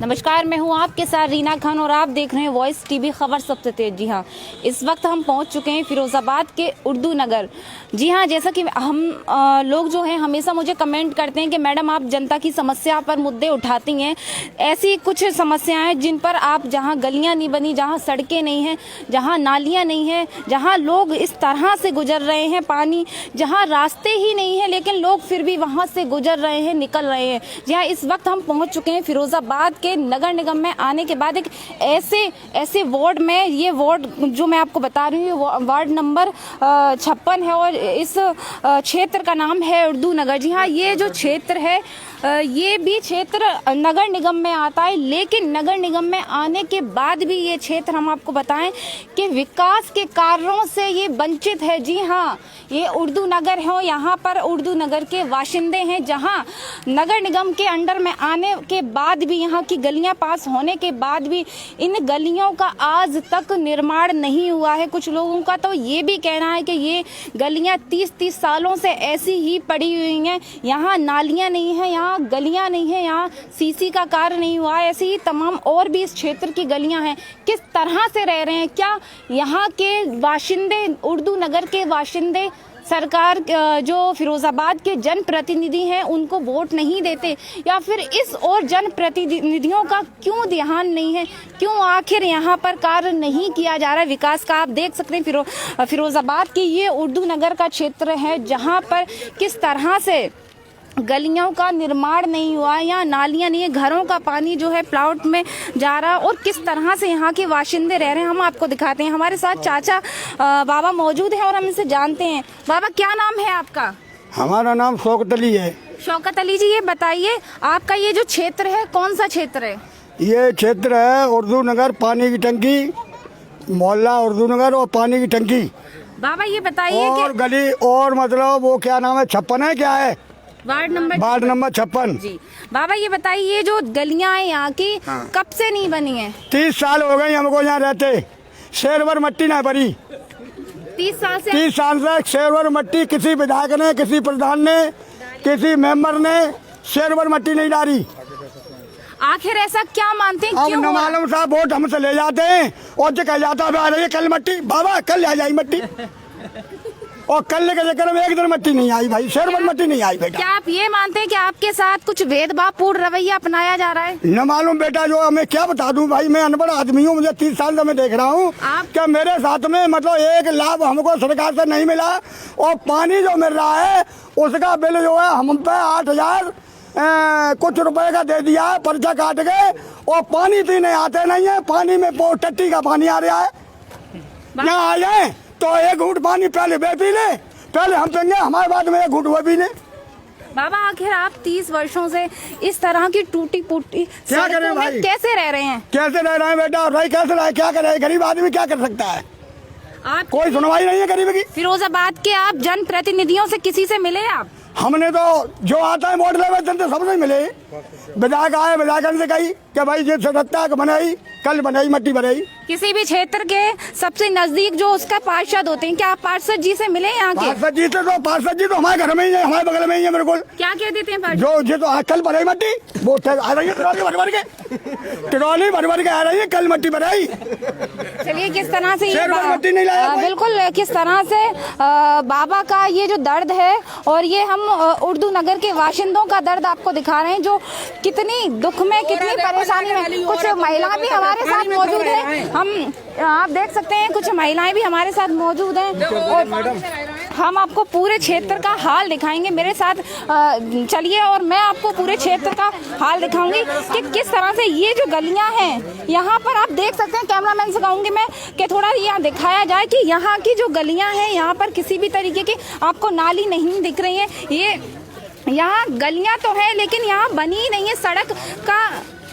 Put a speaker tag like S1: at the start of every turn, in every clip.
S1: नमस्कार, मैं हूं आपके साथ रीना खान और आप देख रहे हैं वॉइस टीवी खबर सबसे तेज। जी हां, इस वक्त हम पहुंच चुके हैं फिरोजाबाद के उर्दू नगर। जी हां, जैसा कि हम लोग जो हैं हमेशा मुझे कमेंट करते हैं कि मैडम आप जनता की समस्या पर मुद्दे उठाती हैं। ऐसी कुछ समस्याएं जिन पर आप, जहां गलियां नहीं बनी, जहां सड़कें नहीं हैं, जहां नालियां नहीं हैं, जहां लोग इस तरह से गुजर रहे हैं, पानी जहां रास्ते ही नहीं है लेकिन लोग फिर भी वहां से गुजर रहे हैं, निकल रहे हैं। जी हाँ, इस वक्त हम पहुंच चुके हैं फिरोजाबाद के नगर निगम में आने के बाद एक ऐसे वार्ड में, ये वार्ड जो मैं आपको बता रही हूँ वार्ड नंबर 56 है और इस क्षेत्र का नाम है उर्दू नगर। जी हाँ, ये जो क्षेत्र है ये भी क्षेत्र नगर निगम में आता है, लेकिन नगर निगम में आने के बाद भी ये क्षेत्र हम आपको बताएं कि विकास के कार्यों से ये वंचित है। जी हाँ, ये उर्दू नगर है, यहाँ पर उर्दू नगर के वाशिंदे हैं, जहाँ नगर निगम के अंडर में आने के बाद भी, यहाँ की गलियां पास होने के बाद भी इन गलियों का आज तक निर्माण नहीं हुआ है। कुछ लोगों का तो ये भी कहना है कि ये गलियां 30 सालों से ऐसी ही पड़ी हुई हैं, यहाँ नालियां नहीं है, यहाँ गलियां नहीं है, यहाँ सीसी का कार्य नहीं हुआ है। ऐसी ही तमाम और भी इस क्षेत्र की गलियां हैं। किस तरह से रह रहे हैं, क्या यहाँ के वाशिंदे, उर्दू नगर के वाशिंदे सरकार जो फिरोजाबाद के जनप्रतिनिधि हैं उनको वोट नहीं देते, या फिर इस और जनप्रतिनिधियों का क्यों ध्यान नहीं है, क्यों आखिर यहाँ पर कार्य नहीं किया जा रहा है विकास का। आप देख सकते हैं फिरोजाबाद की ये उर्दू नगर का क्षेत्र है, जहाँ पर किस तरह से गलियों का निर्माण नहीं हुआ, यहाँ नालियाँ नहीं है, घरों का पानी जो है प्लाट में जा रहा है और किस तरह से यहाँ के वाशिंदे रह रहे हैं हम आपको दिखाते हैं। हमारे साथ चाचा बाबा मौजूद हैं और हम इनसे जानते हैं। बाबा, क्या नाम है आपका?
S2: हमारा नाम शौकत अली है।
S1: शौकत अली जी, ये बताइए आपका ये जो क्षेत्र है कौन सा क्षेत्र है?
S2: ये क्षेत्र है उर्दू नगर, पानी की टंकी, मोहल्ला उर्दू नगर और पानी की टंकी।
S1: बाबा ये बताइए
S2: और गली और मतलब वो क्या नाम है, 56 है, क्या है
S1: वार्ड नंबर
S2: 56
S1: जी। बाबा ये बताइए ये जो गलियां हैं यहाँ की कब से नहीं बनी है?
S2: 30 साल हो गए हमको यहाँ रहते, शेरवर मट्टी ना भरी।
S1: 30 साल से
S2: शेरवर मट्टी किसी विधायक ने, किसी प्रधान ने, किसी मेंबर ने शेरवर मट्टी नहीं डाली।
S1: आखिर ऐसा क्या मानते हैं?
S2: अब न मालूम साहब वोट हमसे ले जाते हैं और जो कह जाता है आ रही है कल मट्टी, बाबा कल आ जाए मट्टी और कल के चक्कर में एक दिन मट्टी नहीं आई भाई, शेरवर मट्टी नहीं आई बेटा।
S1: क्या आप ये मानते हैं कि आपके साथ कुछ भेदभावपूर्ण रवैया अपनाया जा रहा है?
S2: न मालूम बेटा, जो मैं क्या बता दूं भाई, मैं अनपढ़ आदमी हूँ, मुझे 30 साल से मैं देख रहा हूँ। क्या मेरे साथ में मतलब एक लाभ हमको सरकार से नहीं मिला और पानी जो मिल रहा है उसका बिल जो है हम पे 8,000 कुछ रुपए का दे दिया है, पर्चा काट के, और पानी पीने आते नहीं है। पानी में टट्टी का पानी आ रहा है, यहाँ आ जाए तो एक घूंट पानी पहले वे पी ले, पहले हम पिएंगे, हमारे बाद में एक घूंट वो पी ले।
S1: बाबा आखिर आप 30 वर्षों से इस तरह की टूटी फूटी
S2: क्या करें भाई,
S1: कैसे रह रहे हैं?
S2: कैसे रह रहे हैं बेटा, और भाई कैसे रहे, क्या करे, गरीब आदमी क्या कर सकता है?
S1: आप
S2: कोई सुनवाई नहीं है गरीब की।
S1: फिरोजाबाद के आप जनप्रतिनिधियों से किसी से मिले आप?
S2: हमने तो जो आता है वोट लेवे जनता सबसे मिले, विधायक आए, विधायक से कही कि भाई ये सत्ता बनाई, कल बनाई, मट्टी बनाई।
S1: किसी भी क्षेत्र के सबसे नजदीक जो उसका पार्षद होते हैं, क्या आप पार्षद जी से मिले यहाँ के?
S2: पार्षद जी तो हमारे घर में ही है, हमारे बगल में ही है। बिल्कुल
S1: क्या कह देते हैं
S2: जो ये तो कल बनाई मट्टी, वो आ रही है ट्रॉली भर भर के आ रही है, कल मट्टी बनाई।
S1: चलिए, किस तरह से
S2: मट्टी नहीं लाया
S1: बिल्कुल किस तरह से बाबा का ये जो दर्द है, और ये हम उर्दू नगर के वाशिंदों का दर्द आपको दिखा रहे हैं, जो कितनी दुख में, कितनी परेशानी में। कुछ महिलाएं भी हमारे साथ मौजूद हैं, हम आप देख सकते हैं कुछ महिलाएं भी हमारे साथ मौजूद हैं और हम आपको पूरे क्षेत्र का हाल दिखाएंगे। मेरे साथ चलिए और मैं आपको पूरे क्षेत्र का हाल दिखाऊंगी कि किस तरह से ये जो गलियां हैं यहाँ पर आप देख सकते हैं। कैमरामैन से कहूंगी मैं कि थोड़ा यहाँ दिखाया जाए कि यहाँ की जो गलियां हैं यहाँ पर किसी भी तरीके की आपको नाली नहीं दिख रही है। ये यहाँ गलियां तो है लेकिन यहाँ बनी ही नहीं है, सड़क का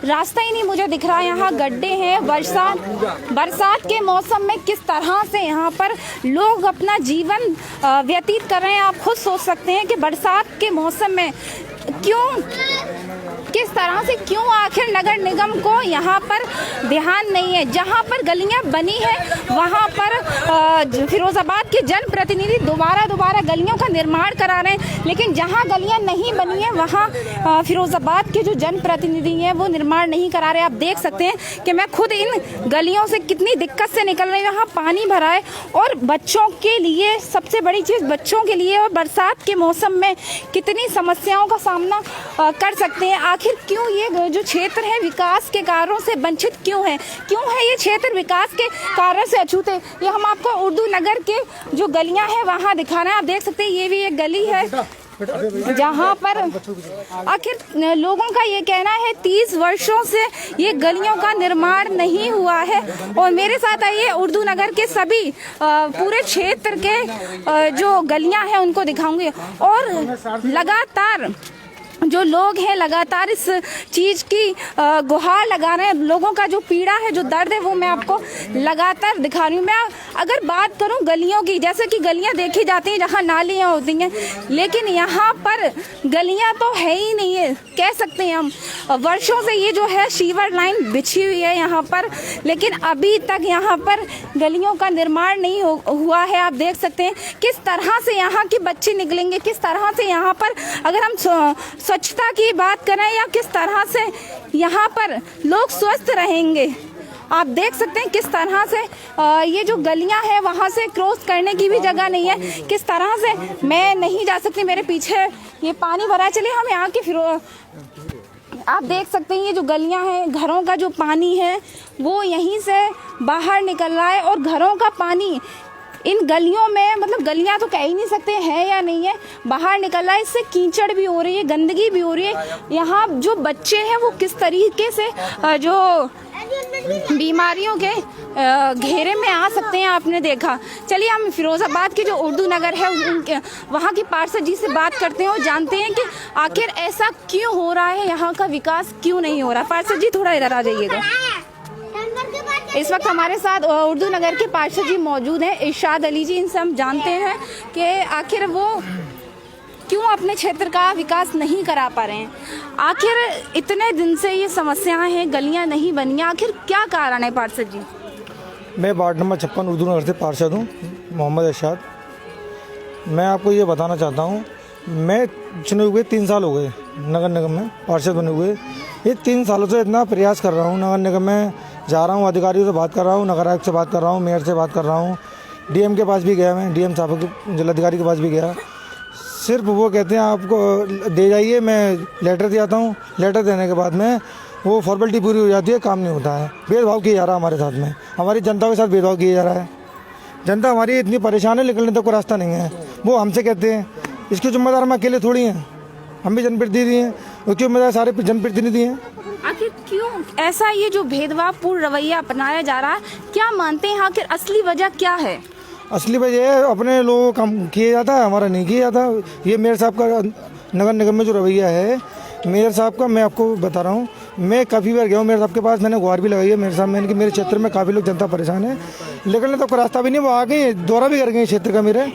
S1: रास्ता ही नहीं मुझे दिख रहा है। यहाँ गड्ढे हैं। बरसात के मौसम में किस तरह से यहाँ पर लोग अपना जीवन व्यतीत कर रहे हैं, आप खुद सोच सकते हैं कि बरसात के मौसम में किस तरह से क्यों आखिर नगर निगम को यहाँ पर ध्यान नहीं है। जहाँ पर गलियाँ बनी है वहाँ पर फिरोजाबाद के जनप्रतिनिधि दोबारा गलियों का निर्माण करा रहे हैं, लेकिन जहां गलियां नहीं बनी है वहां फिरोजाबाद के जो जनप्रतिनिधि हैं वो निर्माण नहीं करा रहे। आप देख सकते हैं कि मैं खुद इन गलियों से कितनी दिक्कत से निकल रही हूँ। यहाँ पानी भरा है और बच्चों के लिए सबसे बड़ी चीज़ बच्चों के लिए और बरसात के मौसम में कितनी समस्याओं का सामना कर सकते हैं। आखिर क्यों ये जो क्षेत्र है विकास के कार्यों से वंचित क्यों है ये क्षेत्र विकास के कार्य से अछूते। ये हम आपको उर्दू नगर के जो गलियां हैं वहां दिखा रहे हैं। आप देख सकते हैं ये भी एक गली है जहां पर आखिर लोगों का ये कहना है 30 वर्षों से ये गलियों का निर्माण नहीं हुआ है। और मेरे साथ आइए उर्दू नगर के सभी पूरे क्षेत्र के जो गलियां हैं उनको दिखाऊंगी। और लगातार जो लोग हैं लगातार इस चीज़ की गुहार लगा रहे हैं। लोगों का जो पीड़ा है जो दर्द है वो मैं आपको लगातार दिखा रही हूँ। मैं अगर बात करूँ गलियों की, जैसे कि गलियाँ देखी जाती हैं जहाँ नालियाँ होती हैं, लेकिन यहाँ पर गलियाँ तो है ही नहीं है। कह सकते हैं हम वर्षों से ये जो है सीवर लाइन बिछी हुई है यहाँ पर, लेकिन अभी तक यहाँ पर गलियों का निर्माण नहीं हुआ है। आप देख सकते हैं किस तरह से यहाँ के बच्चे निकलेंगे, किस तरह से यहाँ पर अगर हम स्वच्छता की बात करें या किस तरह से यहाँ पर लोग स्वस्थ रहेंगे। आप देख सकते हैं किस तरह से ये जो गलियां हैं वहाँ से क्रॉस करने की भी जगह नहीं है। किस तरह से मैं नहीं जा सकती, मेरे पीछे ये पानी भरा है। चलिए हम यहाँ की फिर आप देख सकते हैं ये जो गलियां हैं घरों का जो पानी है वो यहीं से बाहर निकल रहा है और घरों का पानी इन गलियों में, मतलब गलियां तो कह ही नहीं सकते हैं या नहीं है, बाहर निकल रहा है। इससे कीचड़ भी हो रही है, गंदगी भी हो रही है। यहाँ जो बच्चे हैं वो किस तरीके से जो बीमारियों के घेरे में आ सकते हैं आपने देखा। चलिए हम फिरोजाबाद के जो उर्दू नगर है उनके वहाँ की पार्षद जी से बात करते हैं और जानते हैं कि आखिर ऐसा क्यों हो रहा है, यहाँ का विकास क्यों नहीं हो रहा। पार्षद जी थोड़ा इधर आ जाइएगा। इस वक्त हमारे साथ उर्दू नगर के पार्षद जी मौजूद हैं, इरशाद अली जी। इनसे हम जानते हैं कि आखिर वो क्यों अपने क्षेत्र का विकास नहीं करा पा रहे हैं। आखिर इतने दिन से ये समस्याएं हैं, गलियां नहीं बनी, आखिर क्या कारण है पार्षद जी?
S3: मैं वार्ड नंबर 56 उर्दू नगर से पार्षद हूँ, मोहम्मद इरशाद। मैं आपको ये बताना चाहता हूँ, मैं चुने हुए 3 साल हो गए नगर निगम में पार्षद बने हुए। ये 3 सालों से इतना प्रयास कर रहा हूँ, नगर निगम में जा रहा हूँ, अधिकारियों से बात कर रहा हूँ, नगर आयुक्त से बात कर रहा हूँ, मेयर से बात कर रहा हूँ, डीएम के पास भी गया, मैं डीएम साहब के जिलाधिकारी के पास भी गया। सिर्फ वो कहते हैं आपको दे जाइए, मैं लेटर दे आता हूँ, लेटर देने के बाद में वो फॉर्मेलिटी पूरी हो जाती है, काम नहीं होता है। भेदभाव किया जा रहा है हमारे साथ में, हमारी जनता के साथ भेदभाव किया जा रहा है। जनता हमारी इतनी परेशान है, निकलने तक कोई रास्ता नहीं है। वो हमसे कहते हैं, इसकी जिम्मेदार हम अकेले थोड़ी हैं, हम भी जनप्रतिनिधि हैं, उसकी जिम्मेदार सारे जनप्रतिनिधि हैं।
S1: आखिर क्यों ऐसा ये जो भेदभावपूर्ण रवैया अपनाया जा रहा है, क्या मानते हैं आखिर असली वजह क्या है?
S3: असली वजह है अपने लोगों का किया जाता है, हमारा नहीं किया जाता। ये मेयर साहब का नगर निगम में जो रवैया है मेयर साहब का, मैं आपको बता रहा हूँ, मैं काफ़ी बार गया हूँ मेयर साहब के पास, मैंने गुहार भी लगाई है मेयर साहब, मैंने कि मेरे क्षेत्र में काफ़ी लोग जनता परेशान है, निकलने तो कोई रास्ता भी नहीं। वो आ गई, दौरा भी कर गए क्षेत्र का मेरे,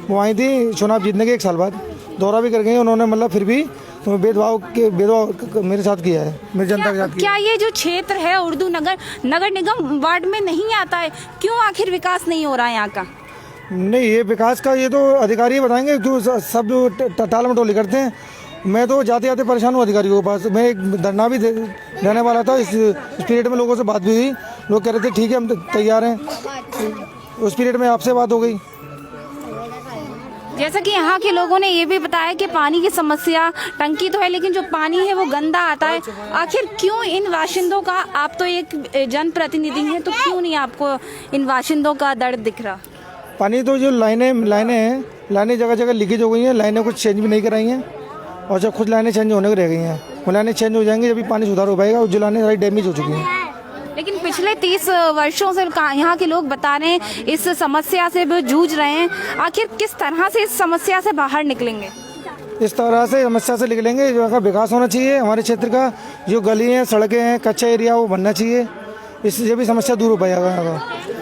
S3: वो आई थी चुनाव जीतने के 1 साल बाद, दौरा भी कर गई उन्होंने, मतलब फिर भी भेदभाव मेरे साथ किया है, मेरी जनता के साथ। क्या
S1: ये जो क्षेत्र है उर्दू नगर निगम वार्ड में नहीं आता है? क्यों आखिर विकास नहीं हो रहा है यहाँ का?
S3: नहीं, ये विकास का ये तो अधिकारी बताएंगे, जो सब जो टाल मटोली करते हैं। मैं तो जाते जाते परेशान हूँ अधिकारियों के पास। मैं एक धरना भी देने वाला था, इस पीरियड में लोगों से बात भी हुई, लोग कह रहे थे ठीक है हम तैयार हैं, उस पीरियड में आपसे बात हो गई।
S1: जैसा कि यहाँ के लोगों ने ये भी बताया कि पानी की समस्या, टंकी तो है लेकिन जो पानी है वो गंदा आता है। आखिर क्यों इन बाशिंदों का, आप तो एक जनप्रतिनिधि हैं, तो क्यों नहीं आपको इन बाशिंदों का दर्द दिख रहा?
S3: पानी तो जो लाइनें हैं, लाइनें जगह जगह लीकेज हो गई हैं, लाइनें कुछ चेंज भी नहीं कराई हैं, और जब खुद लाइनें चेंज होने को रह गई हैं, वो लाइनें चेंज हो जाएंगी जब भी पानी सुधार हो पाएगा, और जो लाइनें सारी डैमेज हो चुकी हैं।
S1: लेकिन पिछले 30 वर्षों से यहाँ के लोग बता रहे हैं इस समस्या से वो जूझ रहे हैं। आखिर किस तरह से इस समस्या से बाहर निकलेंगे?
S3: इस तरह से समस्या से निकलेंगे, जो का विकास होना चाहिए हमारे क्षेत्र का, जो गली हैं, सड़कें हैं, कच्चा एरिया वो बनना चाहिए, इससे भी समस्या दूर हो पाएगा।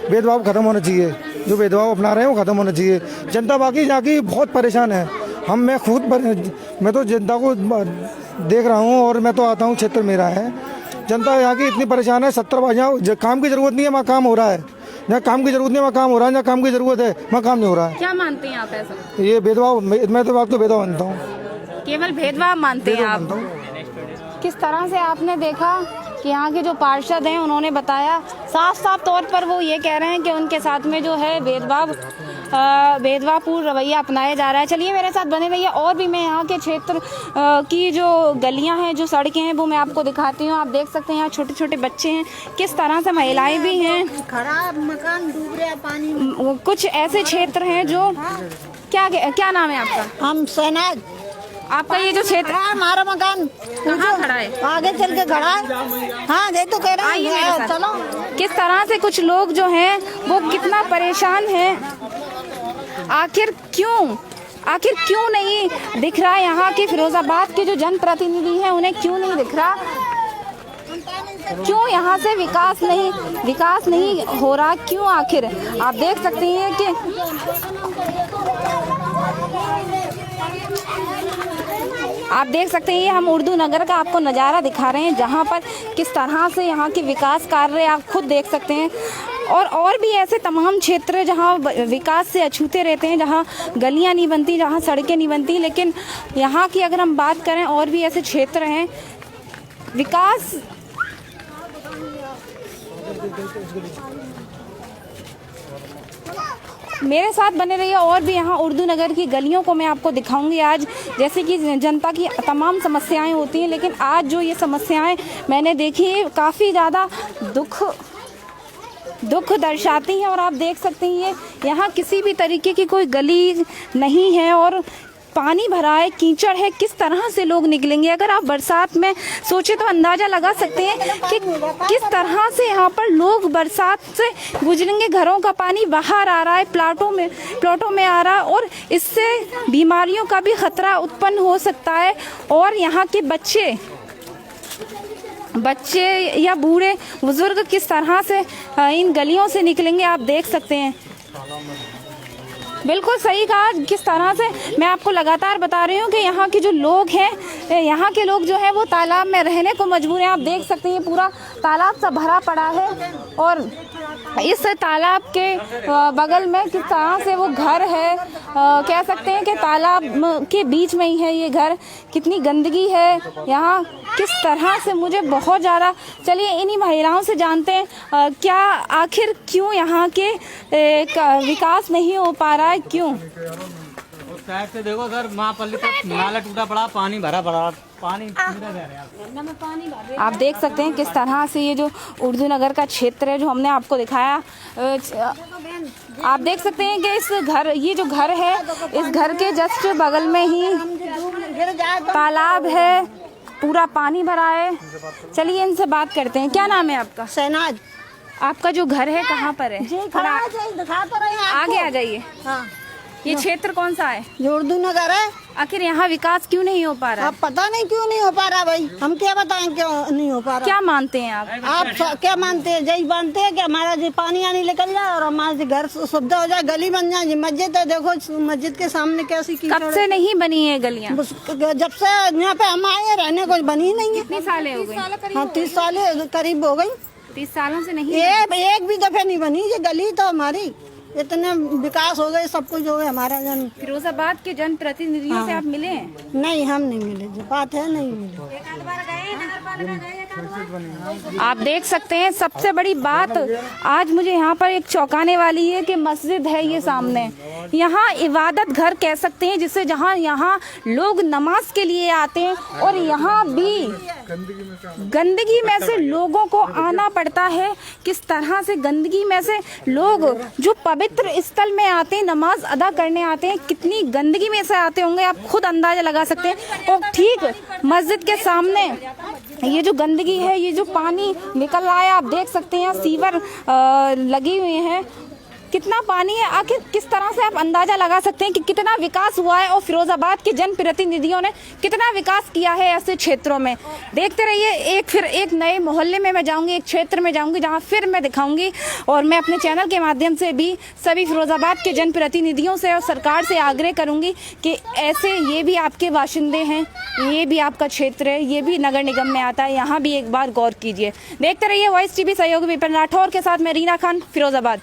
S3: भेदभाव खत्म होना चाहिए, जो भेदभाव अपना रहे हैं वो खत्म होना चाहिए। जनता बाकी यहाँ की बहुत परेशान है, मैं तो जनता को देख रहा हूँ, और मैं तो आता हूँ, क्षेत्र मेरा है, जनता यहाँ की इतनी परेशान है। 70 यहाँ काम की ज़रूरत नहीं है, वहाँ काम हो रहा है, जहाँ काम की जरूरत नहीं वहाँ काम हो रहा है, जहाँ काम की जरूरत है वहाँ काम नहीं हो रहा है।
S1: क्या मानते हैं आप ऐसा?
S3: ये भेदभाव, मैं तो बात तो भेदभाव मानता हूँ।
S1: केवल भेदभाव मानते हैं आप? किस तरह से आपने देखा कि यहाँ के जो पार्षद हैं उन्होंने बताया साफ तौर पर वो ये कह रहे हैं कि उनके साथ में जो है भेदभावपूर्ण रवैया अपनाया जा रहा है। चलिए मेरे साथ बने रहिए और भी मैं यहाँ के क्षेत्र की जो गलियाँ हैं, जो सड़कें हैं वो मैं आपको दिखाती हूँ। आप देख सकते हैं यहाँ छोटे छोटे बच्चे हैं, किस तरह से महिलाएं भी हैं,
S4: खराब मकान डूब रहे पानी।
S1: कुछ ऐसे क्षेत्र हैं जो क्या नाम है आपका?
S4: हम शहनाज।
S1: आपका ये जो क्षेत्र
S4: हमारा मकान
S1: कहाँ खड़ा है?
S4: आगे चल के खड़ा है। हाँ ये तो कह रहे
S1: आइए मेरे
S4: हैं,
S1: साथ।
S4: चलो।
S1: किस तरह से कुछ लोग जो हैं वो कितना परेशान हैं, आखिर क्यों नहीं दिख रहा यहाँ के फिरोजाबाद के जो जनप्रतिनिधि हैं उन्हें क्यों नहीं दिख रहा? क्यों यहाँ से विकास नहीं हो रहा? क्यों? आखिर आप देख सकते हैं कि ये हम उर्दू नगर का आपको नज़ारा दिखा रहे हैं, जहाँ पर किस तरह से यहाँ के विकास कार्य आप खुद देख सकते हैं। और भी ऐसे तमाम क्षेत्र जहाँ विकास से अछूते रहते हैं, जहाँ गलियाँ नहीं बनती, जहाँ सड़कें नहीं बनती, लेकिन यहाँ की अगर हम बात करें और भी ऐसे क्षेत्र हैं विकास। मेरे साथ बने रहिए और भी यहाँ उर्दू नगर की गलियों को मैं आपको दिखाऊंगी आज। जैसे कि जनता की तमाम समस्याएं होती हैं, लेकिन आज जो ये समस्याएं मैंने देखी काफ़ी ज़्यादा दुख दर्शाती हैं। और आप देख सकते हैं यहाँ किसी भी तरीके की कोई गली नहीं है और पानी भरा है, कीचड़ है। किस तरह से लोग निकलेंगे? अगर आप बरसात में सोचे तो अंदाज़ा लगा सकते हैं कि किस तरह से यहाँ पर लोग बरसात से गुजरेंगे। घरों का पानी बाहर आ रहा है, प्लाटों में आ रहा है और इससे बीमारियों का भी खतरा उत्पन्न हो सकता है। और यहाँ के बच्चे या बूढ़े बुजुर्ग किस तरह से इन गलियों से निकलेंगे आप देख सकते हैं। बिल्कुल सही कहा। किस तरह से मैं आपको लगातार बता रही हूँ कि यहाँ के जो लोग हैं, यहाँ के लोग जो हैं वो तालाब में रहने को मजबूर हैं। आप देख सकते हैं पूरा तालाब सा भरा पड़ा है और इस तालाब के बगल में किस तरह से वो घर है, कह सकते हैं कि तालाब के बीच में ही है ये घर। कितनी गंदगी है यहाँ, किस तरह से मुझे बहुत ज़्यादा। चलिए इन्हीं महिलाओं से जानते हैं क्या आखिर क्यों यहाँ के विकास नहीं हो पा रहा है, क्यों?
S5: उस साइड से देखो सर, महापल्ली तक नाला टूटा पड़ा, पानी भरा पड़ा, पानी
S1: आप देख सकते हैं किस तरह से ये जो उर्दू नगर का क्षेत्र है जो हमने आपको दिखाया। आप देख सकते हैं कि ये जो घर है, इस घर के जस्ट बगल में ही तालाब है, पूरा पानी भरा है। चलिए इनसे बात करते हैं। क्या नाम है आपका?
S4: शहनाज।
S1: आपका जो घर है कहाँ पर है? आगे आ जाइए।
S4: हाँ।
S1: ये क्षेत्र कौन सा है?
S4: जो उर्दू नगर है।
S1: आखिर यहाँ विकास क्यों नहीं हो पा रहा?
S4: अब पता नहीं क्यों नहीं हो पा रहा भाई, हम क्या बताएं क्यों नहीं हो पा रहा।
S1: क्या मानते हैं
S4: आप क्या मानते हैं? यही मानते हैं कि हमारा जो पानी आने निकल जाए और हमारे घर सुविधा हो जाए, गली बन जाए। मस्जिद है, देखो मस्जिद के सामने कैसी
S1: कब से नहीं बनी है गलियाँ?
S4: जब से यहाँ पे हम आए रहने को बनी ही नहीं है।
S1: कितने साल हो गए?
S4: हाँ 30 साल करीब हो गई।
S1: 30 सालों से नहीं
S4: एक भी दफे नहीं बनी ये गली। तो हमारी इतने विकास हो गए, सब कुछ हो गया हमारा।
S1: फिरोजाबाद के जनप्रतिनिधियों से आप मिले हैं?
S4: नहीं, हम नहीं मिले, जो बात है नहीं मिले।
S1: आप देख सकते हैं सबसे बड़ी बात आज मुझे यहाँ पर एक चौंकाने वाली है कि मस्जिद है ये सामने, यहाँ इबादत घर कह सकते हैं जिसे, जहाँ यहाँ लोग नमाज के लिए आते हैं और यहाँ भी गंदगी में से लोगों को आना पड़ता है। किस तरह से गंदगी में से लोग जो पवित्र स्थल में आते हैं, नमाज अदा करने आते हैं, कितनी गंदगी में से आते होंगे आप खुद अंदाजा लगा सकते हैं। और ठीक मस्जिद के सामने ये जो गंदगी है, ये जो पानी निकल रहा है, आप देख सकते हैं सीवर लगी हुई हैं कितना पानी है, आखिर किस तरह से आप अंदाजा लगा सकते हैं कि कितना विकास हुआ है और फिरोजाबाद के जनप्रतिनिधियों ने कितना विकास किया है ऐसे क्षेत्रों में। देखते रहिए, एक नए मोहल्ले में मैं जाऊंगी, एक क्षेत्र में जाऊंगी जहां फिर मैं दिखाऊंगी, और मैं अपने चैनल के माध्यम से भी सभी फिरोजाबाद के जनप्रतिनिधियों से और सरकार से आग्रह करूंगी कि ऐसे ये भी आपके बाशिंदे हैं, ये भी आपका क्षेत्र है, ये भी नगर निगम में आता है, यहाँ भी एक बार गौर कीजिए। देखते रहिए वॉइस टीवी, सहयोगी विपिन राठौर के साथ मैं रीना खान, फिरोजाबाद।